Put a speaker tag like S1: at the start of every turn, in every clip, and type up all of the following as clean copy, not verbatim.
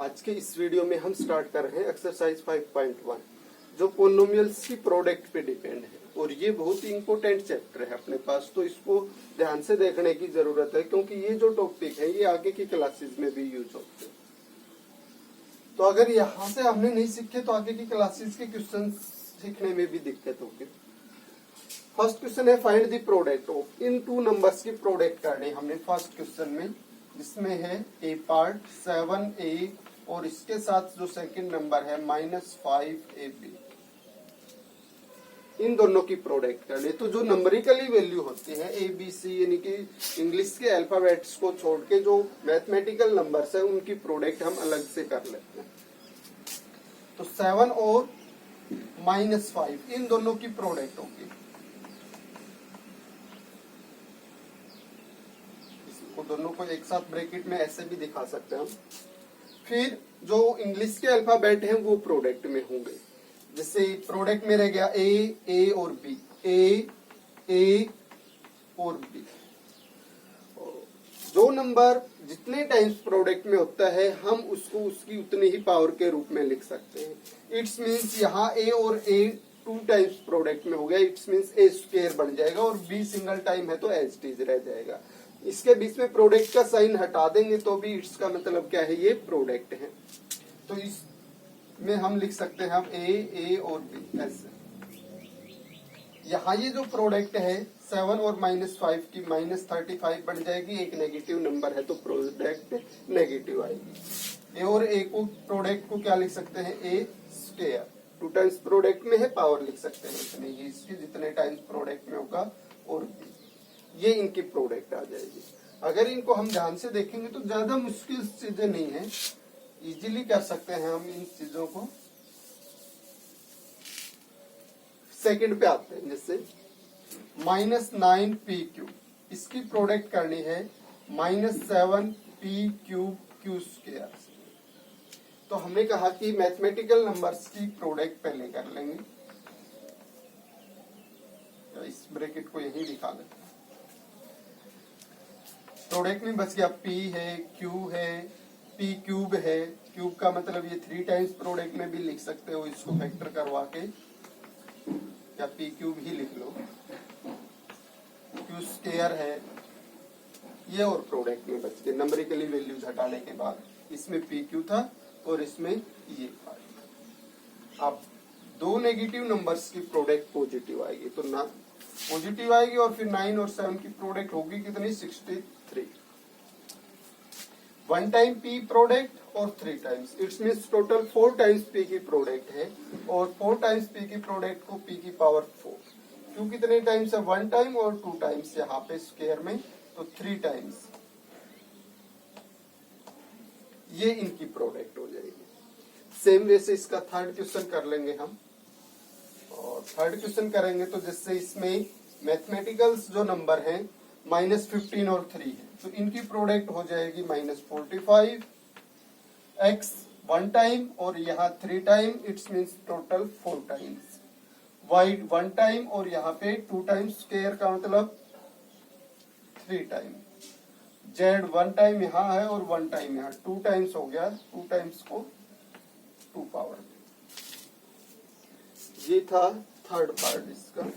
S1: आज के इस वीडियो में हम स्टार्ट कर रहे हैं एक्सरसाइज 5.1 जो पोलिनोमियल्स की प्रोडक्ट पे डिपेंड है और ये बहुत ही इम्पोर्टेंट चैप्टर है अपने पास, तो इसको ध्यान से देखने की जरूरत है क्योंकि ये जो टॉपिक है ये आगे की क्लासेस में भी यूज होते हैं। तो अगर यहाँ से हमने नहीं सीखे तो आगे की क्लासेस के क्वेश्चन सीखने में भी दिक्कत होगी। फर्स्ट क्वेश्चन है find the product of in two numbers की प्रोडक्ट करनी हमने फर्स्ट क्वेश्चन में, जिसमें है ए पार्ट 7a और इसके साथ जो सेकंड नंबर है -5ab, इन दोनों की प्रोडक्ट करनी। तो जो नंबरिकली वैल्यू होती है ए बी सी यानी कि इंग्लिश के अल्फाबेट्स को छोड़ के जो मैथमेटिकल नंबर्स है उनकी प्रोडक्ट हम अलग से कर लेते हैं। तो 7 और -5 इन दोनों की प्रोडक्ट होगी। इसको दोनों को एक साथ ब्रैकेट में ऐसे भी दिखा सकते हैं हम। फिर जो इंग्लिश के अल्फाबेट हैं वो प्रोडक्ट में होंगे। जैसे प्रोडक्ट में रह गया ए और बी, ए और बी। जो नंबर जितने टाइम्स प्रोडक्ट में होता है हम उसको उसकी उतनी ही पावर के रूप में लिख सकते हैं। इट्स मीन्स यहाँ ए और ए 2 टाइम्स प्रोडक्ट में हो गया, इट्स मीन्स ए स्क्वायर बन जाएगा और बी सिंगल टाइम है तो एज इट इज रह जाएगा। इसके बीच में प्रोडक्ट का साइन हटा देंगे तो भी इट्स का मतलब क्या है, ये प्रोडक्ट है। तो इसमें हम लिख सकते हैं हम ए और बी ऐसे। यहाँ ये जो प्रोडक्ट है 7 और -5 की -35 बन जाएगी, एक नेगेटिव नंबर है तो प्रोडक्ट नेगेटिव आएगी। ए और ए को प्रोडक्ट को क्या लिख सकते हैं, ए स्क्वायर। 2 टाइम्स प्रोडक्ट में है, पावर लिख सकते हैं इतने ही, इसकी जितने टाइम्स प्रोडक्ट में होगा और ये इनकी प्रोडक्ट आ जाएगी। अगर इनको हम ध्यान से देखेंगे तो ज्यादा मुश्किल चीजें नहीं है, इजीली कर सकते हैं हम इन चीजों को। सेकंड पे आते हैं, जैसे -9p3 इसकी प्रोडक्ट करनी है -7p3 क्यू स्क्वायर। तो हमने कहा कि मैथमेटिकल नंबर्स की प्रोडक्ट पहले कर लेंगे। इस ब्रैकेट को यही दिखा लेते हैं। प्रोडक्ट में बच गया p है, q है, p क्यूब है। क्यूब का मतलब ये 3 टाइम्स प्रोडक्ट में भी लिख सकते हो, इसको फैक्टर करवा के, या p क्यूब ही लिख लो। q स्क्वायर है ये, और प्रोडक्ट में बच गए नंबरिकली वैल्यूज हटाने के बाद। इसमें p क्यू था और इसमें ये था। अब 2 नेगेटिव नंबर्स की प्रोडक्ट पॉजिटिव आएगी, तो ना पॉजिटिव आएगी और फिर 9 और 7 की प्रोडक्ट होगी कितनी, 63। 1 टाइम p प्रोडक्ट और 3 times, it's means total 4 times p की प्रोडक्ट है और 4 टाइम्स p की प्रोडक्ट को p की पावर 4। क्यों कितने टाइम्स है, 1 टाइम और 2 टाइम्स यहाँ पे स्क्वायर में, तो 3 टाइम्स ये इनकी प्रोडक्ट हो जाएगी। सेम वे से इसका थर्ड क्वेश्चन कर लेंगे हम। और थर्ड क्वेश्चन करेंगे तो जैसे इसमें मैथमेटिकल्स जो नंबर हैं -15 और 3 है, तो इनकी प्रोडक्ट हो जाएगी -45। x 1 टाइम और यहाँ 3 time, it's means total 4 times. y 1 time और यहाँ पे 2 टाइम्स स्क्वायर का मतलब 3 टाइम। z 1 टाइम यहाँ है और 1 टाइम यहाँ, 2 टाइम्स हो गया, 2 टाइम्स को 2 पावर। ये था थर्ड पार्ट इसका।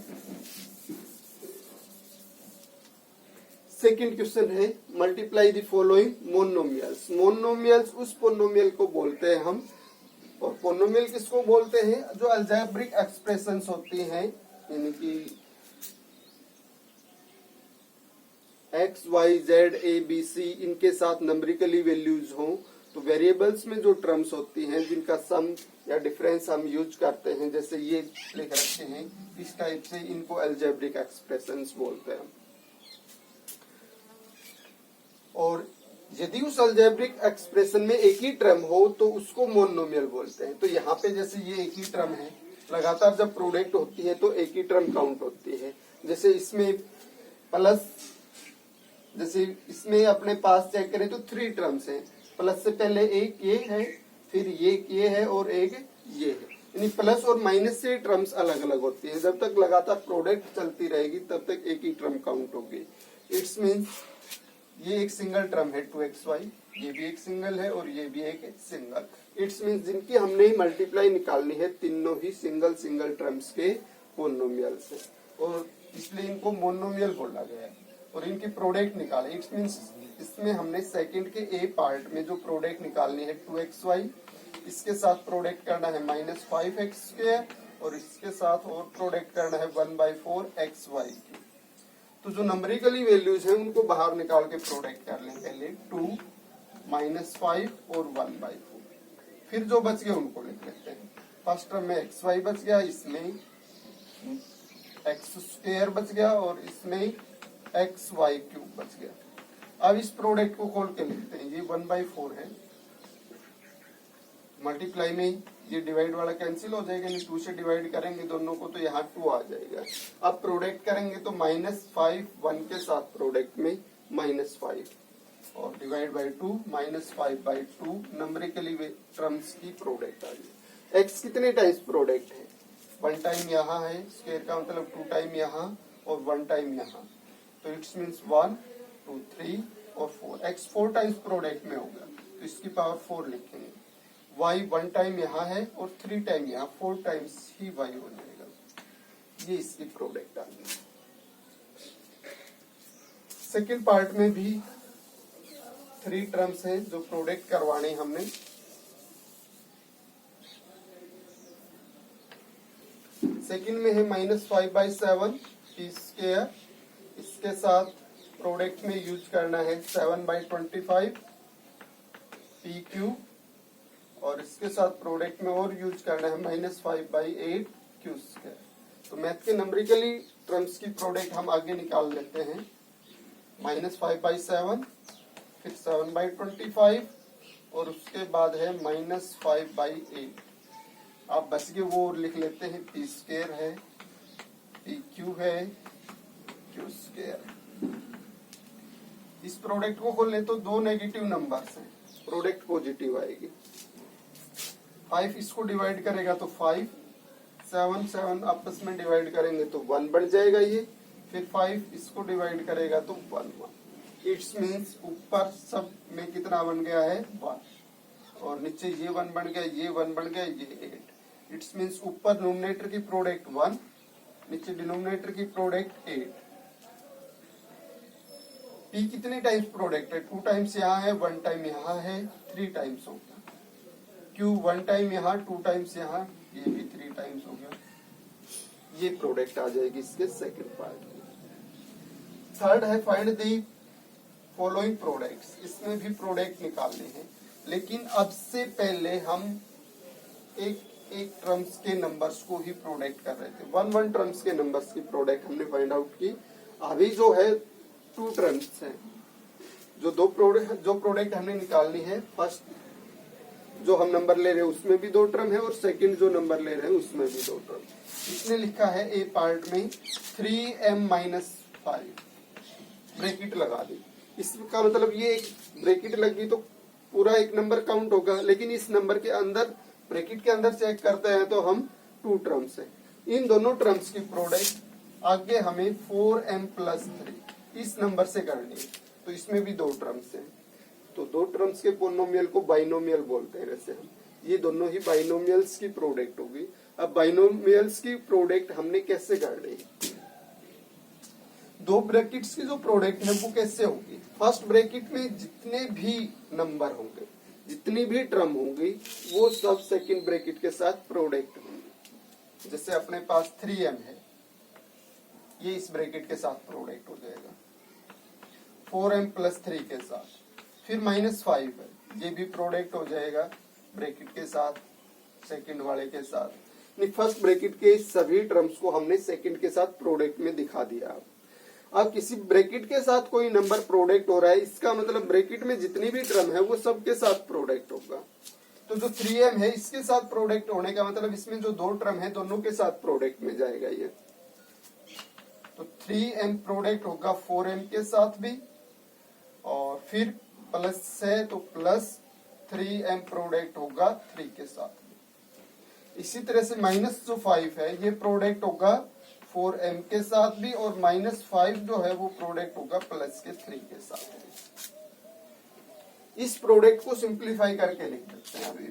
S1: सेकंड क्वेश्चन है multiply the following monomials. Monomials उस पोलिनोमियल को बोलते हैं हम, और पोलिनोमियल किसको बोलते हैं, जो अलजेब्रिक एक्सप्रेशंस होती हैं, यानी कि x, y, z, a, b, c इनके साथ नंबरिकली वैल्यूज हों। तो वेरिएबल्स में जो टर्म्स होती हैं जिनका सम या डिफरेंस हम यूज करते हैं, जैसे ये लिख रखे हैं इस टाइप से, इनको अलजेब्रिक एक्सप्रेशंस बोलते हैं। और यदि उस अलजेब्रिक एक्सप्रेशन में एक ही टर्म हो तो उसको मोनोमियल बोलते हैं। तो यहाँ पे जैसे ये एक ही टर्म है, लगातार जब प्रोडक्ट होती है तो एक ही टर्म काउंट होती है। जैसे इसमें प्लस, जैसे इसमें अपने पास चेक करें तो 3 टर्म्स हैं। प्लस से पहले एक ये है, फिर ये है और एक ये है, यानी प्लस और माइनस से टर्म्स अलग अलग होती है। जब तक लगातार प्रोडक्ट चलती रहेगी तब तक एक ही टर्म काउंट होगी। इट्स मीन्स ये एक सिंगल टर्म है 2xy, ये भी एक सिंगल है और ये भी एक सिंगल। इट्स मीन्स जिनकी हमने मल्टीप्लाई निकालनी है तीनों ही सिंगल सिंगल टर्म्स के पोलिनोमियल से, और इसलिए इनको मोनोमियल बोला गया है। और इनकी प्रोडक्ट निकाले, इट्स मीन्स इसमें हमने सेकंड के ए पार्ट में जो प्रोडक्ट निकालनी है 2xy, इसके साथ प्रोडक्ट करना है -5x² और इसके साथ और प्रोडक्ट करना है 1/4xy। तो जो नंबरिकली वैल्यूज है उनको बाहर निकाल के प्रोडक्ट कर लेंगे, पहले 2 -5 और 1/4। फिर जो बच गए उनको लिख लेते हैं। फर्स्ट टर्म में xy बच गया, इसमें x² बच गया और इसमें xy³ बच गया। अब इस प्रोडक्ट को खोल के लिखते हैं, ये 1/4 है, मल्टीप्लाई में ये डिवाइड वाला कैंसिल हो जाएगा, 2 से डिवाइड करेंगे दोनों को तो यहाँ 2 आ जाएगा। अब प्रोडक्ट करेंगे तो -5 1 के साथ प्रोडक्ट में -5 और डिवाइड बाई 2 -5/2 नंबरिकली टर्म्स की प्रोडक्ट आ गई। x कितने टाइम्स प्रोडक्ट है, 1 टाइम यहाँ है, स्क्वायर का मतलब 2 टाइम यहाँ और 1 टाइम यहाँ, तो इट्स मीन्स 1 2 3 और 4। x 4 टाइम्स प्रोडक्ट में होगा तो इसकी पावर 4 लिखेंगे। y 1 टाइम यहाँ है और 3 टाइम यहाँ, 4 टाइम्स ही y हो जाएगा। ये इसकी प्रोडक्ट आ गई। सेकेंड पार्ट में भी 3 टर्म्स हैं जो प्रोडक्ट करवाने हमने। सेकेंड में है -5/7 t², इसके साथ प्रोडक्ट में यूज करना है 7/25 p³ और इसके साथ प्रोडक्ट में और यूज करना है -5/8 q²। तो मैथ के नंबरिकली टर्म्स की प्रोडक्ट हम आगे निकाल लेते हैं, -5/7 फिर 7/25 और उसके बाद है -5/8। आप बच के वो लिख लेते हैं, p² है, pq है, q²। इस प्रोडक्ट को खोल ले तो 2 नेगेटिव नंबर्स हैं, प्रोडक्ट पॉजिटिव आएगी। 5 इसको डिवाइड करेगा तो 5, 7 आपस में डिवाइड करेंगे तो 1 बन जाएगा ये, फिर 5 इसको डिवाइड करेगा तो 1। इट्स मीन्स ऊपर सब में कितना बन गया है 1 और नीचे ये 1 बन गया, ये 1 बन गया, ये 8। इट्स मीन्स ऊपर नोमिनेटर की प्रोडक्ट 1, नीचे डिनोमिनेटर की प्रोडक्ट 8। p कितने टाइम्स प्रोडक्ट है, 2 टाइम्स यहाँ है, 1 टाइम यहाँ है, 3 टाइम्स हो गया। q 1 टाइम यहाँ, 2 टाइम्स यहाँ, ये भी 3 टाइम्स हो गया। ये प्रोडक्ट आ जाएगी इसके सेकंड पार्ट में। थर्ड है फाइंड दी फॉलोइंग प्रोडक्ट्स, इसमें भी प्रोडक्ट निकालने हैं, लेकिन अब से पहले हम एक टर्म्स के नंबर्स को ही प्रोडक्ट कर रहे थे। 1 टर्म्स के नंबर्स की प्रोडक्ट हमने फाइंड आउट की। अभी जो है 2 टर्म्स हैं, जो प्रोडक्ट हमने निकालनी है। फर्स्ट जो हम नंबर ले रहे हैं उसमें भी 2 टर्म है और सेकंड जो नंबर ले रहे हैं उसमें भी 2 टर्म। इसने लिखा है ए पार्ट में 3m-5 ब्रैकेट लगा दी। इसका मतलब ये ब्रैकेट लगी तो पूरा एक नंबर काउंट होगा, लेकिन इस नंबर के अंदर ब्रैकेट के अंदर चेक करते हैं तो हम 2 टर्म्स है। इन दोनों टर्म्स की प्रोडक्ट आगे हमें 4m+3 इस नंबर से करनी है, तो इसमें भी 2 टर्म्स हैं। तो 2 टर्म्स के पोलिनोमियल को बाइनोमियल बोलते हैं। वैसे हम ये दोनों ही बाइनोमियल्स की प्रोडक्ट होगी। अब बाइनोमियल्स की प्रोडक्ट हमने कैसे करनी है, 2 ब्रैकेट्स की जो प्रोडक्ट है वो कैसे होगी। फर्स्ट ब्रैकेट में जितने भी नंबर होंगे, जितनी भी टर्म होंगी, वो सब सेकंड ब्रैकेट के साथ प्रोडक्ट होंगी। जैसे अपने पास 3m है, ये इस ब्रैकेट के साथ प्रोडक्ट हो जाएगा 4m+3 के साथ। फिर -5 है, ये भी प्रोडक्ट हो जाएगा ब्रैकेट के साथ, सेकंड वाले के साथ। फर्स्ट ब्रैकेट के सभी टर्म्स को हमने सेकंड के साथ प्रोडक्ट में दिखा दिया। अब किसी ब्रैकेट के साथ कोई नंबर प्रोडक्ट हो रहा है, इसका मतलब ब्रैकेट में जितनी भी टर्म है वो सबके साथ प्रोडक्ट होगा। तो जो 3m है इसके साथ प्रोडक्ट होने का मतलब इसमें जो 2 टर्म है दोनों के साथ प्रोडक्ट में जाएगा ये। तो 3m प्रोडक्ट होगा 4m के साथ भी, और फिर प्लस है तो प्लस 3m प्रोडक्ट होगा 3 के साथ भी। इसी तरह से माइनस जो 5 है ये प्रोडक्ट होगा 4m के साथ भी, और -5 जो है वो प्रोडक्ट होगा प्लस के 3 के साथ। इस प्रोडक्ट को सिंप्लीफाई करके लिख सकते हैं अभी।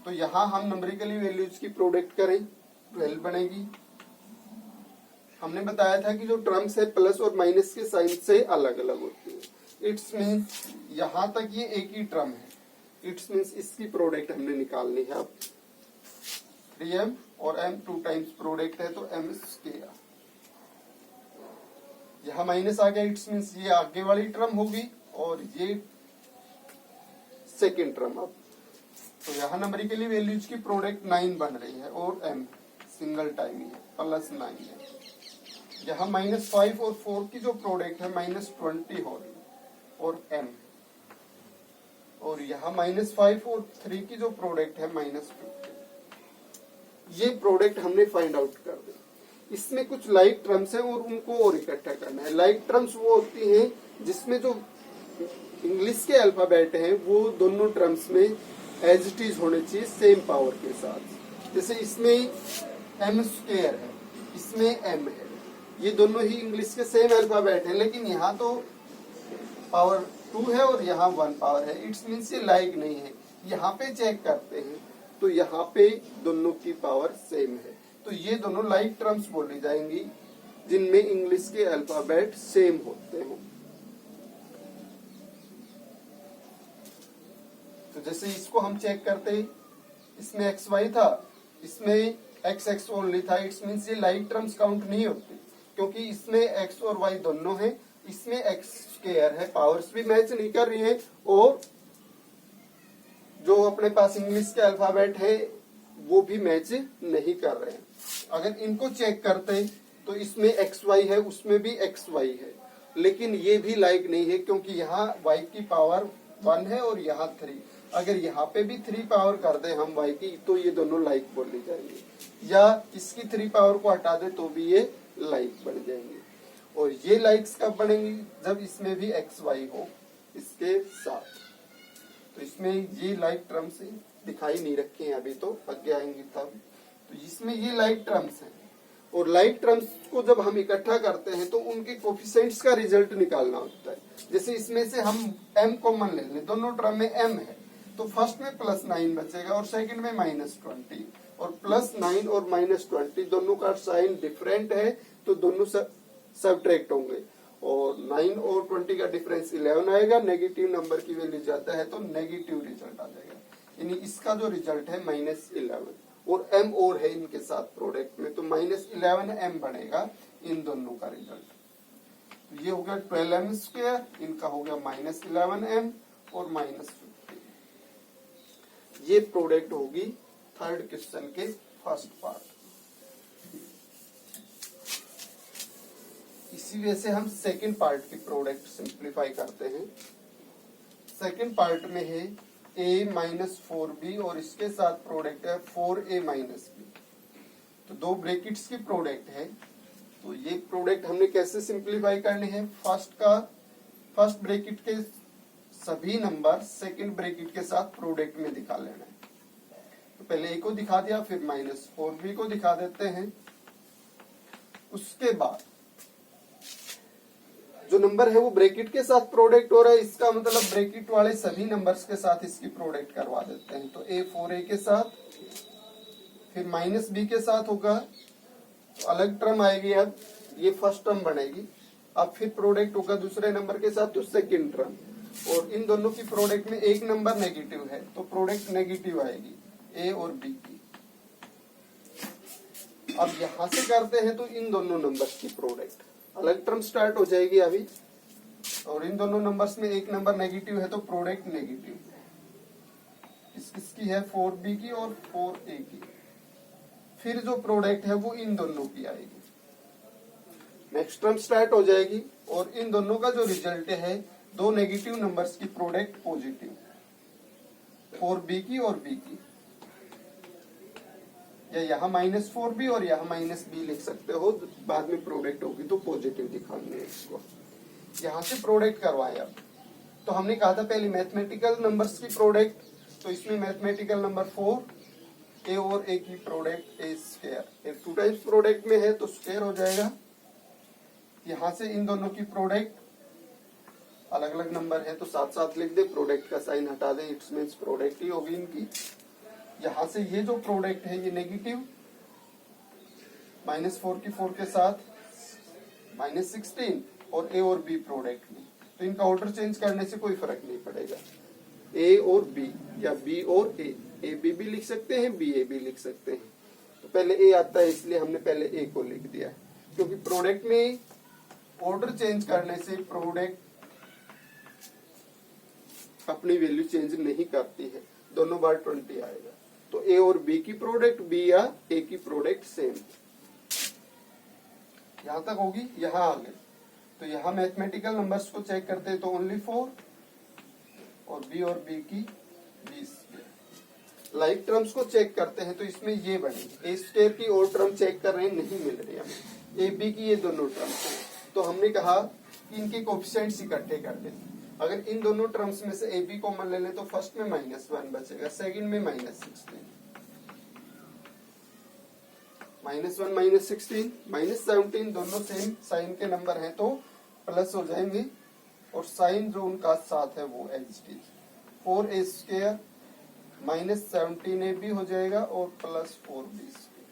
S1: तो यहां हम नंबरिकली वैल्यूज की प्रोडक्ट करें, 12 बनेगी। हमने बताया था कि जो टर्म्स है प्लस और माइनस के साइन से अलग अलग होती है। इट्स मीन्स यहां तक ये एक ही टर्म है, इट्स मीन्स इसकी प्रोडक्ट हमने निकालनी है। अब 3m और m 2 टाइम्स प्रोडक्ट है तो m स्क्वायर। यहां माइनस आ गया, इट्स मीन्स ये आगे वाली टर्म होगी और ये सेकेंड टर्म। अब तो यहाँ नंबरिकली वैल्यूज की प्रोडक्ट 9 बन रही है और m सिंगल टाइम ही है, प्लस 9 है। यहाँ -5 और 4 की जो प्रोडक्ट है -20 हो रही है और m, और यहाँ -5 और 3 की जो प्रोडक्ट है -50। ये प्रोडक्ट हमने फाइंड आउट कर दी। इसमें कुछ लाइक टर्म्स हैं और उनको और इकट्ठा करना है। लाइक टर्म्स वो होती हैं जिसमें जो इंग्लिश के अल्फाबेट हैं वो दोनों टर्म्स में एज इट इज होने चाहिए, सेम पावर के साथ। जैसे इसमें m स्क्वायर है, इसमें m है, ये दोनों ही इंग्लिश के सेम अल्फाबेट हैं, लेकिन यहाँ तो पावर 2 है और यहाँ 1 पावर है। इट्स मीन्स ये लाइक नहीं है। यहाँ पे चेक करते हैं तो यहाँ पे दोनों की पावर सेम है, तो ये दोनों लाइक टर्म्स बोली जाएंगी जिनमें इंग्लिश के अल्फाबेट सेम होते हो। तो जैसे इसको हम चेक करते हैं, इसमें XY था, इसमें XX ओनली था। इट्स मीन्स ये लाइक टर्म्स काउंट नहीं होती, क्योंकि इसमें X और Y दोनों है, इसमें X स्क्वायर है, पावर्स भी मैच नहीं कर रही है, और जो अपने पास इंग्लिश के अल्फाबेट है वो भी मैच नहीं कर रहे हैं। अगर इनको चेक करते तो इसमें XY है, उसमें भी XY है, लेकिन ये भी लाइक नहीं है, क्योंकि यहाँ Y की पावर 1 है और यहाँ 3। अगर यहाँ पे भी 3 पावर कर दे हम Y की, तो ये दोनों लाइक बोली जाएंगे, या इसकी 3 पावर को हटा दे तो भी ये लाइक बन जाएंगे। और ये लाइक्स कब बनेंगी? जब इसमें भी XY हो इसके साथ। तो इसमें ये लाइक टर्म्स दिखाई नहीं रखे हैं अभी, तो आगे आएंगे तब। तो इसमें ये लाइक टर्म्स हैं, और लाइक टर्म्स को जब हम इकट्ठा करते हैं तो उनके कोफिशिएंट्स का रिजल्ट निकालना होता है। जैसे इसमें से हम m कॉमन ले लें, दोनों टर्म में m है, तो फर्स्ट में +9 बचेगा और सेकंड में -20, और +9 और -20 दोनों का साइन डिफरेंट है, तो दोनों सबट्रैक्ट होंगे, और 9 और 20 का डिफरेंस 11 आएगा। नेगेटिव नंबर की वैल्यू जाता है तो नेगेटिव रिजल्ट आ जाएगा, यानी इसका जो रिजल्ट है -11, और m और है इनके साथ प्रोडक्ट में, तो -11m बनेगा इन दोनों का रिजल्ट। तो ये हो गया 12m स्क्वायर, इनका हो गया -11m और -50। ये प्रोडक्ट होगी थर्ड क्वेश्चन के फर्स्ट पार्ट। इसी वजह से हम सेकंड पार्ट की प्रोडक्ट सिंप्लीफाई करते हैं। सेकंड पार्ट में है a-4b और इसके साथ प्रोडक्ट है 4a-b। तो दो ब्रैकेट्स की प्रोडक्ट है, तो ये प्रोडक्ट हमने कैसे सिंप्लीफाई करनी है? फर्स्ट ब्रैकेट के सभी नंबर सेकंड ब्रैकेट के साथ प्रोडक्ट में दिखा लेना है। तो पहले a को दिखा दिया, फिर -4b को दिखा देते हैं। उसके बाद जो नंबर है वो ब्रैकेट के साथ प्रोडक्ट हो रहा है, इसका मतलब ब्रैकेट वाले सभी नंबर्स के साथ इसकी प्रोडक्ट करवा देते हैं। तो a4a के साथ, फिर -b के साथ होगा, तो अलग टर्म आएगी। अब ये फर्स्ट टर्म बनेगी, अब फिर प्रोडक्ट होगा दूसरे नंबर के साथ, तो सेकंड टर्म, और इन दोनों की प्रोडक्ट में एक नंबर नेगेटिव है तो प्रोडक्ट नेगेटिव आएगी a और b की। अब यहां से करते हैं तो इन दोनों नंबर्स की प्रोडक्ट, अलग टर्म स्टार्ट हो जाएगी अभी, और इन दोनों नंबर्स में एक नंबर नेगेटिव है तो प्रोडक्ट नेगेटिव किसकी है? 4b की और 4a की। फिर जो प्रोडक्ट है वो इन दोनों की आएगी, नेक्स्ट टर्म स्टार्ट हो जाएगी, और इन दोनों का जो रिजल्ट है, दो नेगेटिव नंबर्स की प्रोडक्ट पॉजिटिव, 4b की और b की, या यहाँ -4b और यहाँ -b लिख सकते हो, बाद में प्रोडक्ट होगी तो पॉजिटिव दिखाएंगे इसको। यहाँ से प्रोडक्ट करवाए। अब तो हमने कहा था पहले मैथमेटिकल नंबर्स की प्रोडक्ट, तो इसमें मैथमेटिकल नंबर 4 ए और ए की प्रोडक्ट ए स्क्वायर, एक 2 टाइम्स प्रोडक्ट में है तो स्क्वायर हो जाएगा। यहां से इन दोनों की प्रोडक्ट, अलग अलग नंबर है तो साथ साथ लिख दे, प्रोडक्ट का साइन हटा दे, इट्स मीन्स प्रोडक्ट ही होगी इनकी। यहां से ये जो प्रोडक्ट है ये नेगेटिव, -4 की 4 के साथ -16, और ए और बी प्रोडक्ट में, तो इनका ऑर्डर चेंज करने से कोई फर्क नहीं पड़ेगा। ए और बी या बी और ए बी भी लिख सकते हैं, बी ए भी लिख सकते हैं। तो पहले ए आता है इसलिए हमने पहले ए को लिख दिया, क्योंकि प्रोडक्ट में ऑर्डर चेंज करने से प्रोडक्ट अपनी वैल्यू चेंज नहीं करती है, दोनों बार 20 आएगा। तो ए और बी की प्रोडक्ट, बी या ए की प्रोडक्ट सेम, यहां तक होगी। यहां आगे तो यहां मैथमेटिकल नंबर्स को चेक करते हैं तो ओनली 4, और बी और बी की 20। लाइक टर्म्स को चेक करते हैं तो इसमें ये बनेगी, ए स्क्वायर की और टर्म चेक कर रहे हैं, नहीं मिल रही हमें, ए बी की ये दोनों टर्म्स हैं। तो हमने कहा कि इनके कोफिशिएंट्स इकट्ठे कर लें। अगर इन दोनों टर्म्स में से ए बी कॉमन ले लें तो फर्स्ट में -1 बचेगा, सेकंड में -16, -1 -16 -17, दोनों सेम साइन के नंबर हैं तो प्लस हो जाएंगे, और साइन जो उनका साथ है वो H D, 4a square -17a भी हो जाएगा और +4b स्क्वायर।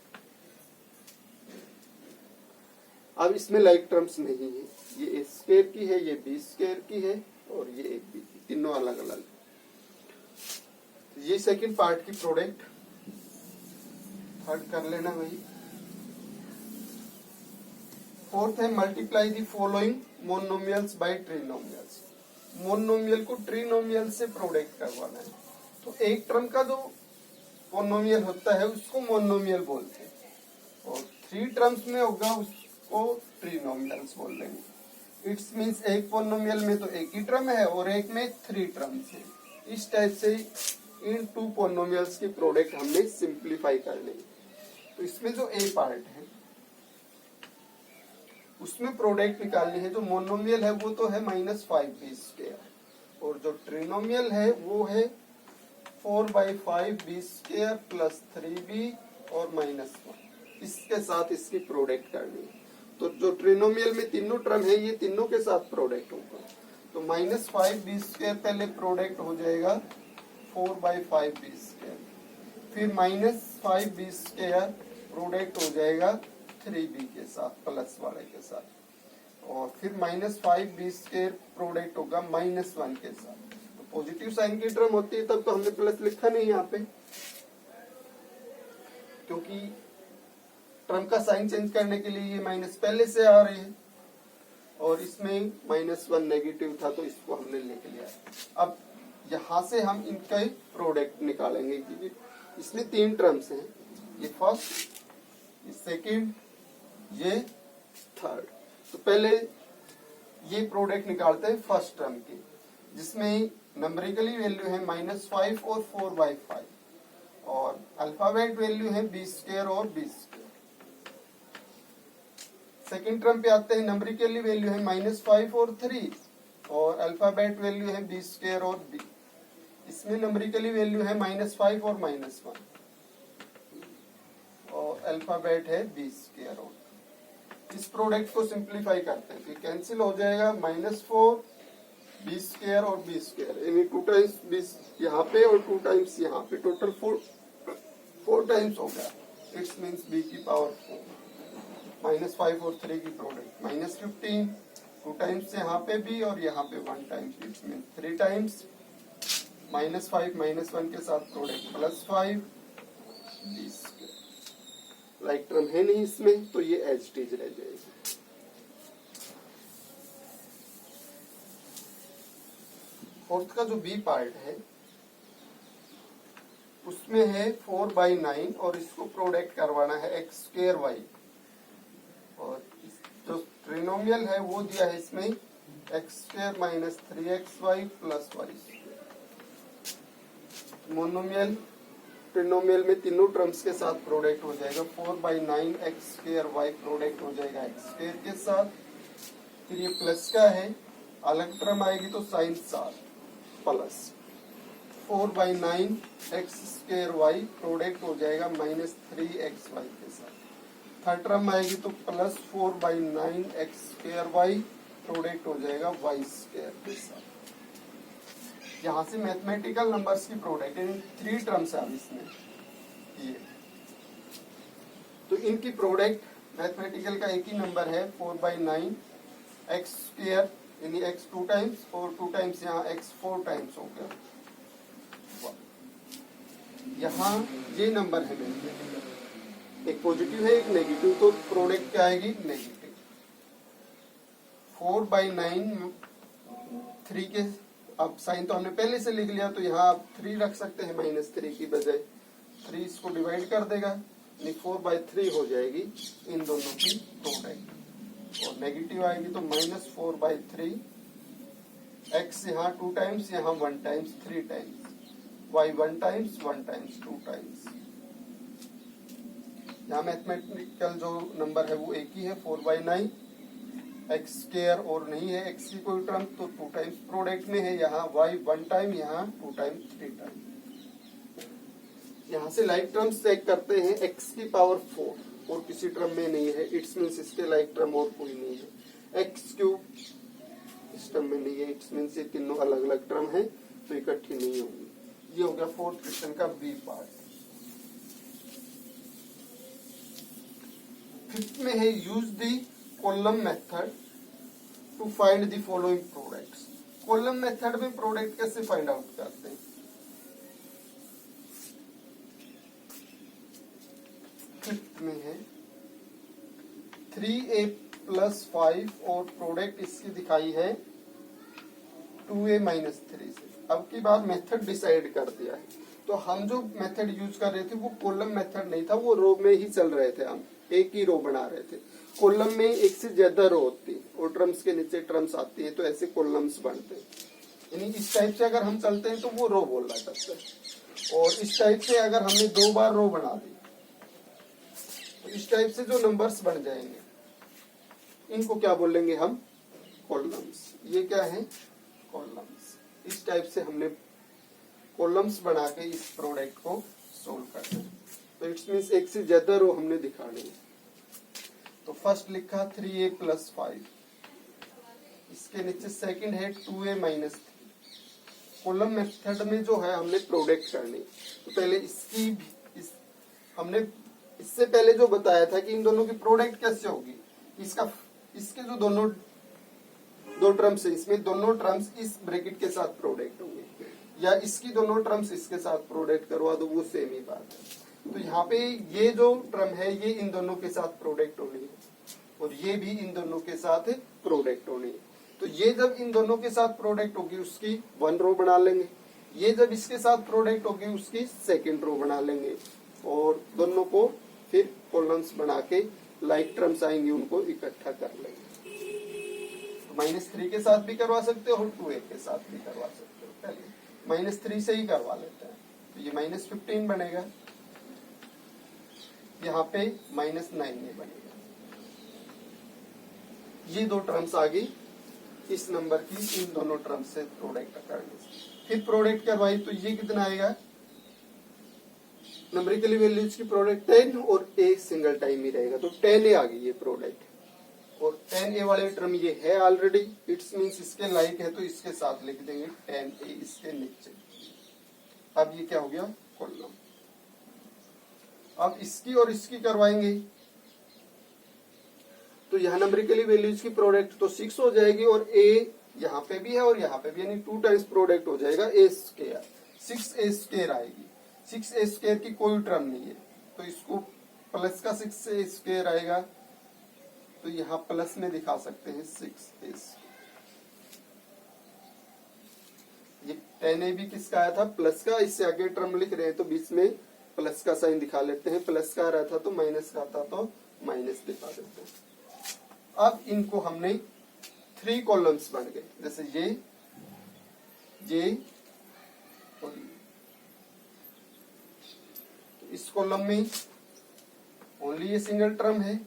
S1: अब इसमें लाइक टर्म्स नहीं है, ये a स्क्वायर की है, ये b स्क्वायर की है, और ये एक b की, तीनों अलग अलग। ये सेकंड पार्ट की प्रोडक्ट, थर्ड कर लेना भाई। फोर्थ है multiply the following monomials by trinomials. Monomial को ट्रिनोमियल से प्रोडक्ट करवाना है, तो एक टर्म का जो मोनोमियल होता है उसको मोनोमियल बोलते हैं, और 3 टर्म्स में होगा उसको ट्रिनोमियल्स बोल लेंगे। इट्स मीन्स एक मोनोमियल में तो एक ही टर्म है और एक में 3 टर्म्स है। इस टाइप से इन 2 मोनोमियल्स की प्रोडक्ट हमने सिंप्लीफाई कर ली। तो इसमें जो ए पार्ट है उसमें प्रोडक्ट निकालनी है। जो मोनोमियल है वो तो है -5b स्क्वायर, और जो ट्रिनोमियल है वो है 4/5b स्क्वायर प्लस 3b और -1। इसके साथ इसकी प्रोडक्ट करनी है। तो जो ट्रिनोमियल में तीनों टर्म है ये तीनों के साथ प्रोडक्ट होगा, तो -5b स्क्वायर पहले प्रोडक्ट हो जाएगा 4/5b स्क्वायर, फिर -5b स्क्वायर प्रोडक्ट हो जाएगा 3b के साथ, प्लस वाले के साथ, और फिर -5b स्क्वायर प्रोडक्ट होगा -1 के साथ। तो पॉजिटिव साइन की टर्म होती है तब तो हमने प्लस लिखा नहीं यहाँ पे, क्योंकि टर्म का साइन चेंज करने के लिए ये माइनस पहले से आ रही है, और इसमें -1 नेगेटिव था तो इसको हमने लिख लिया। अब यहां से हम इनका प्रोडक्ट निकालेंगे, क्योंकि इसमें 3 टर्म्स हैं, ये फर्स्ट, ये सेकंड, ये थर्ड। तो पहले ये प्रोडक्ट निकालते हैं फर्स्ट टर्म की, जिसमें नंबरिकली वैल्यू है -5 और 4/5, और अल्फाबेट वैल्यू है b स्क्वायर और b स्क्वायर। सेकंड टर्म पे आते हैं, नंबरिकली वैल्यू है -5 और 3, और अल्फाबेट वैल्यू है b स्क्वायर और b। इसमें नंबरिकली वैल्यू है -5 और -1, और अल्फाबेट है b स्क्वायर। और इस प्रोडक्ट को सिंप्लीफाई करते हैं, कैंसिल हो जाएगा, -4 b स्क्वायर और b स्क्वायर, यानी 2 टाइम्स b यहाँ पे और 2 टाइम्स यहाँ पे, टोटल 4 टाइम्स हो गया। इट्स मीन्स b की पावर 4, -5 और 3 की प्रोडक्ट -15, 2 टाइम्स यहाँ पे b और यहाँ पे 1 टाइम, इट्स मीन्स 3 टाइम्स, -5 -1 के साथ product +5 b square. Like term है नहीं इसमें तो ये एज टीज रह जाएगी। फोर्थ का जो बी पार्ट है उसमें है 4/9, और इसको प्रोडक्ट करवाना है x²y, और जो ट्रिनोमियल है वो दिया है इसमें x² - 3xy + y²। मोनोमियल ट्रिनोमियल में तीनों टर्म्स के साथ प्रोडक्ट हो जाएगा, 4/9 x²y प्रोडक्ट हो जाएगा x² के साथ, फिर ये प्लस का है, अलग टर्म आएगी तो साइन साथ, plus 4/9 x square y product हो जाएगा -3xy के साथ। थर्ड टर्म आएगी तो +4/9 एक्स स्क्र वाई प्रोडक्ट हो जाएगा वाई स्क्र के साथ। यहाँ से मैथमेटिकल नंबर्स की प्रोडक्ट इन 3 टर्म्स है इसमें ये। तो इनकी प्रोडक्ट मैथमेटिकल का एक ही नंबर है 4/9 एक्स स्क्र यानी x 2 टाइम्स और 2 टाइम्स यहाँ x 4 टाइम्स हो गया। यहाँ ये नंबर है मैथमेटिकल, एक पॉजिटिव है एक नेगेटिव, तो प्रोडक्ट क्या आएगी नेगेटिव। 4/9 3 के, अब साइन तो हमने पहले से लिख लिया तो यहाँ आप 3 रख सकते हैं -3 की बजाय। 3 इसको डिवाइड कर देगा यानी 4/3 हो जाएगी इन दोनों की प्रोडक्ट, और नेगेटिव आएगी तो -4/3 x यहाँ 2 टाइम्स, यहाँ 1 times 3 times, y 1 times 1 times 2 times. यहाँ मैथमेटिकल जो नंबर है वो एक ही है 4/9 एक्स स्क्र, और नहीं है x की कोई टर्म तो 2 टाइम्स प्रोडक्ट में है। यहाँ y 1 टाइम, यहाँ 2 टाइम्स 3 टाइम। यहाँ से लाइक टर्म्स चेक करते हैं x की पावर 4 और किसी टर्म में नहीं है, इट्स मीन्स इसके लाइक टर्म और कोई नहीं है। x³ इस टर्म में नहीं है, इट्स मीन्स ये तीनों अलग अलग टर्म है तो इकट्ठी नहीं होंगी। ये हो गया फोर्थ क्वेश्चन का बी पार्ट। फिफ्थ में है use the column method to find the following products. Column method में प्रोडक्ट कैसे फाइंड आउट करते हैं। फिफ्थ में है 3a + 5 और प्रोडक्ट इसकी दिखाई है 2a - 3 से। अब की बार मेथड डिसाइड कर दिया है, तो हम जो मेथड यूज कर रहे थे वो कॉलम मेथड नहीं था, वो रो में ही चल रहे थे, हम एक ही रो बना रहे थे। कॉलम में एक से ज्यादा रो होती है और ट्रम्स के नीचे ट्रम्स आती है, तो ऐसे कॉलम्स बनते हैं। यानी इस टाइप से अगर हम चलते हैं तो वो रो बोला जाता है, और इस टाइप से अगर हमने 2 बार रो बना दी तो इस टाइप से जो नंबर्स बन जाएंगे इनको क्या बोलेंगे हम, कॉलम्स। ये क्या है, कॉलम्स। इस टाइप से हमने कॉलम्स बना के इस प्रोडक्ट को सोल्व करना है। तो इट्स मीन्स एक से ज्यादा रो हमने दिखानी है। तो फर्स्ट लिखा 3a + 5, इसके नीचे सेकंड है 2a - 3। कॉलम मेथड में जो है हमने प्रोडक्ट करनी, तो पहले हमने इससे पहले जो बताया था कि इन दोनों की प्रोडक्ट कैसे होगी, इसके जो दोनों 2 टर्म्स है, इसमें दोनों टर्म्स इस ब्रैकेट के साथ प्रोडक्ट होंगे, या इसकी दोनों टर्म्स इसके साथ प्रोडक्ट करवा दो, वो सेम ही बात है। तो यहाँ पे ये जो टर्म है ये इन दोनों के साथ प्रोडक्ट होनी है, और ये भी इन दोनों के साथ प्रोडक्ट होनी है। तो ये जब इन दोनों के साथ प्रोडक्ट होगी उसकी 1 रो बना लेंगे, ये जब इसके साथ प्रोडक्ट होगी उसकी सेकंड रो बना लेंगे, और दोनों को फिर कॉलम्स बना के लाइक टर्म्स आएंगे उनको इकट्ठा कर लेंगे। तो -3 के साथ भी करवा सकते हो और 2a के साथ भी करवा सकते हो। पहले -3 से ही करवा लेते हैं, तो ये -15 बनेगा, यहाँ पे -9 में बनेगा। ये 2 टर्म्स आ गई इस नंबर की, इन दोनों टर्म्स से प्रोडक्ट करने से। फिर प्रोडक्ट करवाई तो ये कितना आएगा, नंबरिकली वैल्यूज की प्रोडक्ट 10 और a सिंगल टाइम ही रहेगा, तो 10a आ गई ये प्रोडक्ट, और 10a वाले टर्म ये है ऑलरेडी, इट्स मींस इसके लाइक है तो इसके साथ लिख देंगे 10a इसके नीचे। अब ये क्या हो गया, कॉलम। अब इसकी और इसकी करवाएंगे तो यहाँ नंबरिकली वैल्यूज की प्रोडक्ट तो 6 हो जाएगी, और a यहाँ पे भी है और यहाँ पे भी, यानी 2 टाइम्स प्रोडक्ट हो जाएगा a², 6a² आएगी। 6a² की कोई टर्म नहीं है, तो इसको प्लस का 6a² आएगा, तो यहाँ प्लस में दिखा सकते हैं 6a²। ये 10a भी किसका आया था, प्लस का, इससे आगे टर्म लिख रहे हैं तो बीच में प्लस का साइन दिखा लेते हैं, प्लस का आ रहा था तो माइनस का आता तो माइनस दिखा देते हैं। अब इनको हमने 3 कॉलम्स बन गए, जैसे ये और ये। इस कॉलम में ओनली ये सिंगल टर्म है,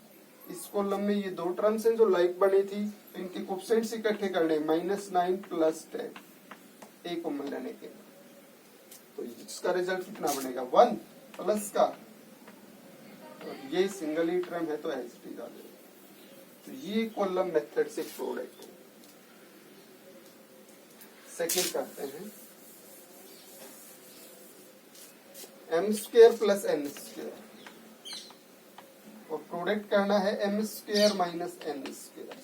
S1: इस कॉलम में ये 2 टर्म्स हैं जो लाइक बनी थी, तो इनके कोएफिशिएंट्स इकट्ठे करने, -9 + 10 a कॉमन लेने के। तो इसका रिजल्ट कितना बनेगा 1 प्लस का, और ये सिंगल ही टर्म है तो एच टी डालेगा। तो ये कॉलम मेथड से प्रोडक्ट है। सेकेंड करते हैं m square plus n square, और प्रोडक्ट करना है m square minus n square.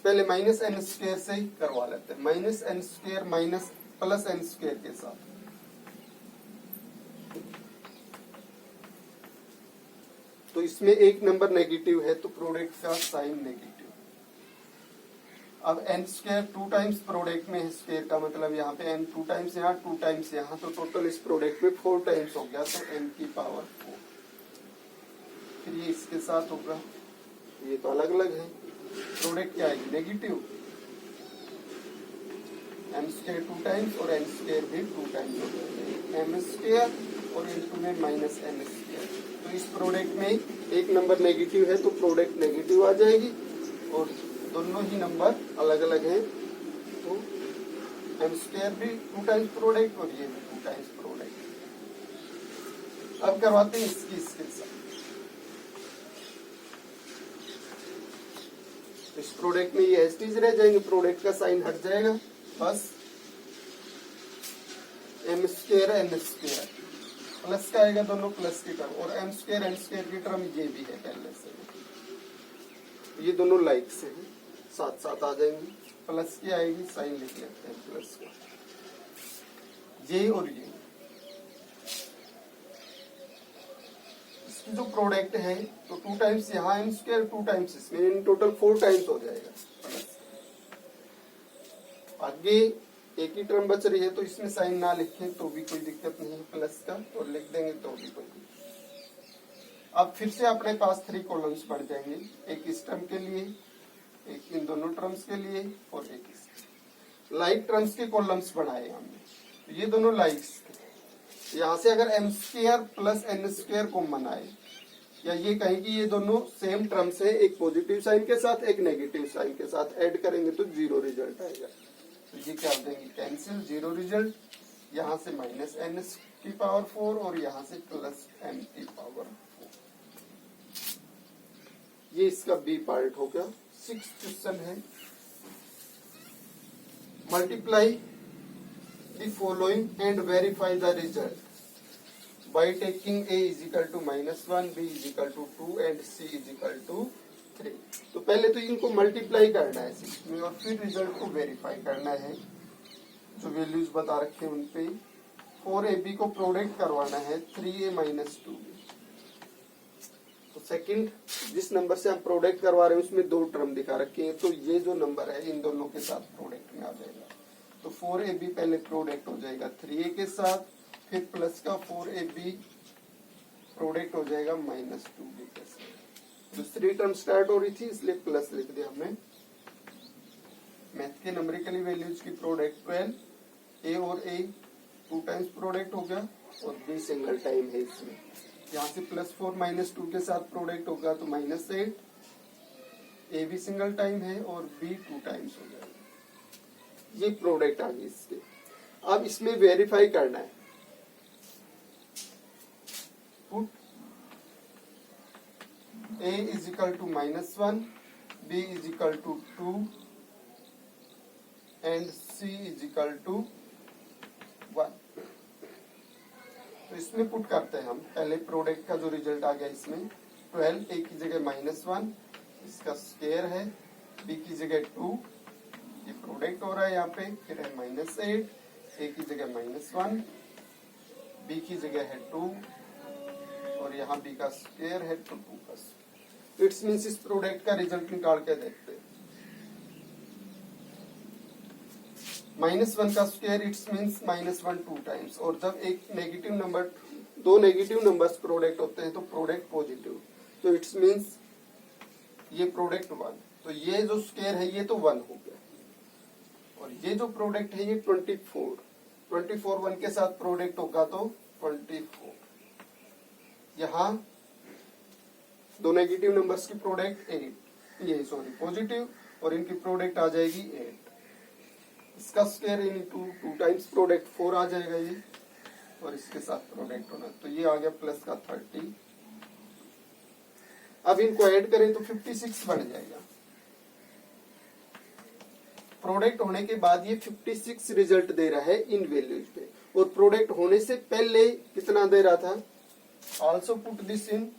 S1: पहले माइनस एन स्क्वायर से ही करवा लेते हैं, minus n square minus plus n square के साथ। तो इसमें एक नंबर नेगेटिव है तो प्रोडक्ट का साइन नेगेटिव। अब एन स्क्वायर 2 टाइम्स प्रोडक्ट में है, स्क्वायर का मतलब यहाँ पे एन 2 टाइम्स यहाँ 2 टाइम्स यहाँ, तो टोटल इस प्रोडक्ट में 4 टाइम्स हो गया, तो एन की पावर 4। फिर ये इसके साथ होगा, ये तो अलग अलग है, प्रोडक्ट क्या आएगी नेगेटिव। एम स्क्वायर 2 टाइम्स और एन स्क्वायर भी 2 टाइम्स हो जाएगा, एम स्क्वायर और इनटू में माइनस एन स्क्वायर। तो इस प्रोडक्ट में एक नंबर नेगेटिव है तो प्रोडक्ट नेगेटिव आ जाएगी, और दोनों ही नंबर अलग अलग हैं तो एम स्क्वायर भी 2 टाइम्स प्रोडक्ट और ये भी 2 टाइम्स प्रोडक्ट। अब करवाते हैं इसके साथ। इस प्रोडक्ट में ये एचटीज रह जाएंगे, प्रोडक्ट का साइन हट जाएगा, बस m square n square plus का आएगा, दोनों प्लस की टर्म, और एम स्क्वायर एन स्क्वायर की टर्म ये भी है पहले से, ये दोनों लाइक से हैं, साथ साथ आ जाएंगी, प्लस की आएगी, साइन लिख लेते हैं प्लस का, ये और ये। इसकी जो प्रोडक्ट है तो 2 टाइम्स यहाँ एम स्क्वायर 2 टाइम्स इसमें, इन टोटल 4 टाइम्स हो जाएगा प्लस। आगे एक ही टर्म बच रही है तो इसमें साइन ना लिखें तो भी कोई दिक्कत नहीं है प्लस का, और लिख देंगे तो भी कोई दिक्कत। अब फिर से अपने पास 3 कॉलम्स बढ़ जाएंगे, एक इस टर्म के लिए, एक इन दोनों टर्म्स के लिए, और एक इस लाइक टर्म्स के कॉलम्स बनाए हमने, तो ये दोनों लाइक्स। यहाँ से अगर m square plus n square common आए, या ये कहें कि ये दोनों सेम टर्म्स है, एक पॉजिटिव साइन के साथ एक नेगेटिव साइन के साथ ऐड करेंगे तो 0 रिजल्ट आएगा। तो ये क्या देंगे कैंसिल, 0 रिजल्ट। यहाँ से माइनस एन की पावर 4 और यहाँ से प्लस एम की पावर 4। ये इसका बी पार्ट हो गया। 6th क्वेश्चन है multiply the following and verify the result by taking a is equal to -1, b is equal to 2 and c is equal to 3। तो पहले तो इनको मल्टीप्लाई करना है 6 में, और फिर रिजल्ट को वेरीफाई करना है, जो वैल्यूज बता रखे हैं उन पे। 4ab को प्रोडक्ट करवाना है 3a माइनस 2b। तो सेकंड जिस नंबर से हम प्रोडक्ट करवा रहे हैं उसमें 2 टर्म दिखा रखे हैं, तो ये जो नंबर है इन दोनों के साथ प्रोडक्ट में आ जाएगा। तो 4ab पहले प्रोडक्ट हो जाएगा 3a के साथ, फिर प्लस का 4ab प्रोडक्ट हो जाएगा -2b के साथ। दूसरी टर्म स्टार्ट हो रही थी इसलिए प्लस लिख दिया हमने। मैथ के नंबरिकली वैल्यूज की प्रोडक्ट 12, a और a 2 टाइम्स प्रोडक्ट हो गया, और b सिंगल टाइम है इसमें। यहाँ से +4 -2 के साथ प्रोडक्ट होगा तो -8, a भी सिंगल टाइम है और b 2 टाइम्स हो जाएगा। ये प्रोडक्ट आ गई इसके। अब इसमें वेरीफाई करना है, a is equal to -1, b is equal to 2 and c is equal to 1। तो इसमें पुट करते हैं हम पहले प्रोडक्ट का जो रिजल्ट आ गया इसमें 12, a की जगह -1, इसका स्क्वायर है, b की जगह 2, ये प्रोडक्ट हो रहा है यहाँ पे, फिर है -8, a की जगह -1, b की जगह है 2, और यहाँ b का स्क्वायर है तो 2 का स्क्वायर। इट्स मीन्स इस प्रोडक्ट का रिजल्ट निकाल के देखते हैं। -1 का स्क्वायर इट्स मीन्स -1 2 टाइम्स, और जब एक negative number 2 negative numbers product होते हैं तो प्रोडक्ट पॉजिटिव, तो इट्स मीन्स ये प्रोडक्ट 1, तो ये जो स्क्वायर है ये तो 1 हो गया, और ये जो प्रोडक्ट है ये 24 1 के साथ प्रोडक्ट होगा तो 24। यहाँ 2 नेगेटिव नंबर्स की प्रोडक्ट 8, ये सॉरी पॉजिटिव, और इनकी प्रोडक्ट आ जाएगी 8। इसका स्क्वायर इनटू 2 टाइम्स प्रोडक्ट 4 आ जाएगा ये, और इसके साथ प्रोडक्ट होना, तो ये आ गया प्लस का 30। अब इनको ऐड करें तो 56 बन जाएगा। प्रोडक्ट होने के बाद ये 56 रिजल्ट दे रहा है इन वैल्यूज पे, और प्रोडक्ट होने से पहले कितना दे रहा था। Also put this in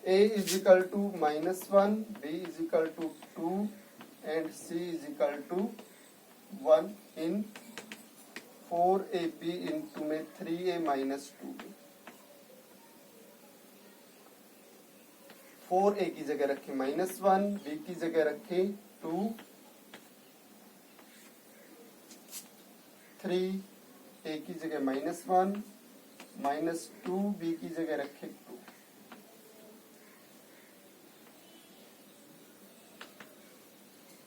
S1: A is equal to -1, B is equal to 2 and C is equal to 1 in 4AB into में 3A minus 2B। 4A की जगह रखें -1, B की जगह रखें 2, 3A की जगह -1, -2, B की जगह रखें 2।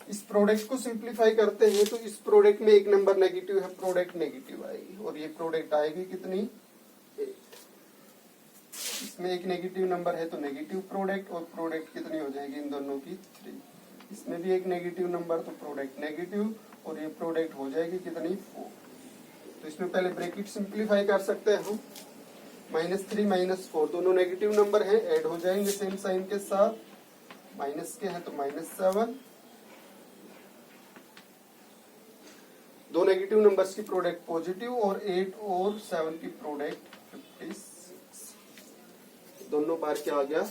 S1: इस प्रोडक्ट को सिंप्लीफाई करते हैं तो इस प्रोडक्ट में एक नंबर नेगेटिव है, प्रोडक्ट नेगेटिव आएगी, और ये प्रोडक्ट आएगी कितनी 8। इसमें एक नेगेटिव नंबर है तो नेगेटिव प्रोडक्ट, और प्रोडक्ट कितनी हो जाएगी इन दोनों की 3। इसमें भी एक नेगेटिव नंबर तो प्रोडक्ट नेगेटिव, और ये प्रोडक्ट हो जाएगी कितनी 4। तो इसमें पहले ब्रैकेट सिंप्लीफाई कर सकते हैं हम। -3 -4 दोनों नेगेटिव नंबर हैं, ऐड हो जाएंगे सेम साइन के साथ, माइनस के हैं तो -7। दो नेगेटिव नंबर्स की प्रोडक्ट पॉजिटिव, और 8 और 7 की प्रोडक्ट 56। दोनों बार क्या आ गया